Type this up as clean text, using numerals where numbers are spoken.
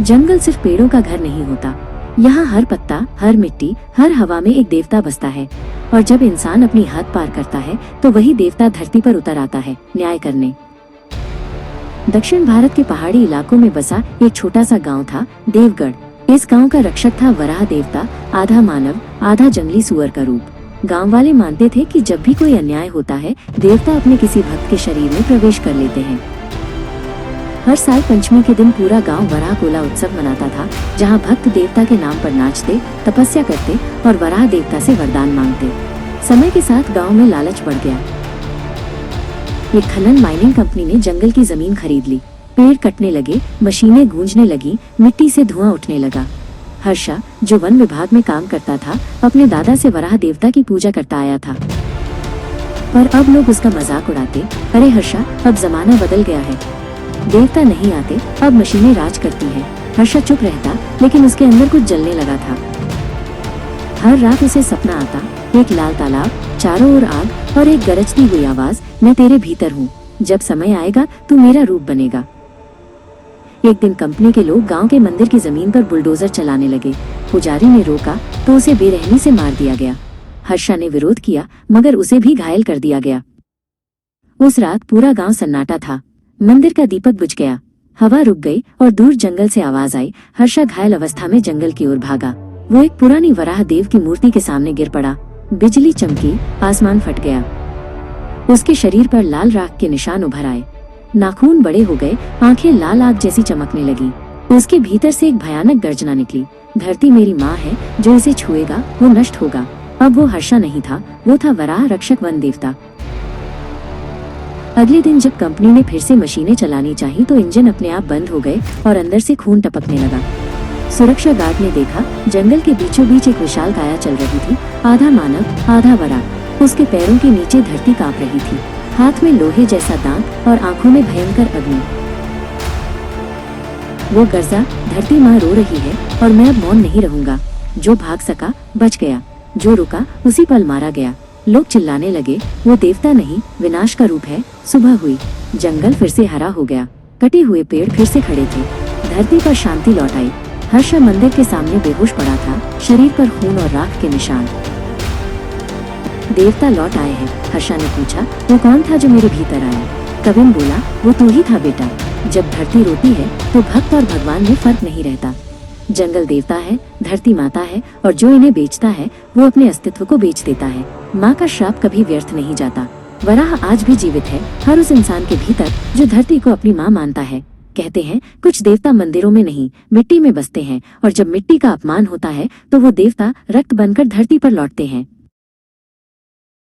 जंगल सिर्फ पेड़ों का घर नहीं होता। यहाँ हर पत्ता, हर मिट्टी, हर हवा में एक देवता बसता है। और जब इंसान अपनी हद पार करता है तो वही देवता धरती पर उतर आता है न्याय करने। दक्षिण भारत के पहाड़ी इलाकों में बसा एक छोटा सा गांव था, देवगढ़। इस गांव का रक्षक था वराह देवता, आधा मानव आधा जंगली सुअर का रूप। गांव वाले मानते थे कि जब भी कोई अन्याय होता है, देवता अपने किसी भक्त के शरीर में प्रवेश कर लेते हैं। हर साल पंचमी के दिन पूरा गांव वराह कोला उत्सव मनाता था, जहां भक्त देवता के नाम पर नाचते, तपस्या करते और वराह देवता से वरदान मांगते। समय के साथ गांव में लालच बढ़ गया। एक खनन माइनिंग कंपनी ने जंगल की जमीन खरीद ली। पेड़ कटने लगे, मशीनें गूंजने लगी, मिट्टी से धुआं उठने लगा। हर्षा, जो वन विभाग में काम करता था, अपने दादा से वराह देवता की पूजा करता आया था। पर अब लोग उसका मजाक उड़ाते, अरे हर्षा, अब जमाना बदल गया है, देवता नहीं आते, अब मशीनें राज करती हैं। हर्षा चुप रहता, लेकिन उसके अंदर कुछ जलने लगा था। हर रात उसे सपना आता, एक लाल तालाब, चारों ओर आग और एक गरजती हुई आवाज, मैं तेरे भीतर हूँ, जब समय आएगा तू मेरा रूप बनेगा। एक दिन कंपनी के लोग गांव के मंदिर की जमीन पर बुलडोजर चलाने लगे। पुजारी ने रोका तो उसे बेरहमी से मार दिया गया। हर्षा ने विरोध किया, मगर उसे भी घायल कर दिया गया। उस रात पूरा गांव सन्नाटा था। मंदिर का दीपक बुझ गया, हवा रुक गई और दूर जंगल से आवाज आई। हर्षा घायल अवस्था में जंगल की ओर भागा। वो एक पुरानी वराह देव की मूर्ति के सामने गिर पड़ा। बिजली चमकी, आसमान फट गया। उसके शरीर पर लाल राख के निशान उभर आए, नाखून बड़े हो गए, आंखें लाल आग जैसी चमकने लगी। उसके भीतर से एक भयानक गर्जना निकली, धरती मेरी माँ है, जो इसे छुएगा वो नष्ट होगा। अब वो हर्षा नहीं था, वो था वराह रक्षक वन देवता। अगले दिन जब कंपनी ने फिर से मशीनें चलानी चाही तो इंजन अपने आप बंद हो गए और अंदर से खून टपकने लगा। सुरक्षा गार्ड ने देखा, जंगल के बीचों बीच एक विशाल काया चल रही थी, आधा मानव आधा वराह। उसके पैरों के नीचे धरती कांप रही थी, हाथ में लोहे जैसा दांत और आंखों में भयंकर अग्नि। वो गर्जा, धरती माँ रो रही है और मैं अब मौन नहीं रहूंगा। जो भाग सका बच गया, जो रुका उसी पल मारा गया। लोग चिल्लाने लगे, वो देवता नहीं, विनाश का रूप है। सुबह हुई, जंगल फिर से हरा हो गया, कटे हुए पेड़ फिर से खड़े थे, धरती पर शांति लौट आई। हर्षा मंदिर के सामने बेहोश पड़ा था, शरीर पर खून और राख के निशान। देवता लौट आए हैं, हर्षा ने पूछा। वो कौन था जो मेरे भीतर आया? कविन बोला, वो तू ही था बेटा। जब धरती रोती है तो भक्त और भगवान में फर्क नहीं रहता। जंगल देवता है, धरती माता है, और जो इन्हें बेचता है वो अपने अस्तित्व को बेच देता है। माँ का श्राप कभी व्यर्थ नहीं जाता। वराह आज भी जीवित है, हर उस इंसान के भीतर जो धरती को अपनी माँ मानता है। कहते हैं कुछ देवता मंदिरों में नहीं, मिट्टी में बसते हैं, और जब मिट्टी का अपमान होता है तो वो देवता रक्त बनकर धरती पर लौटते हैं।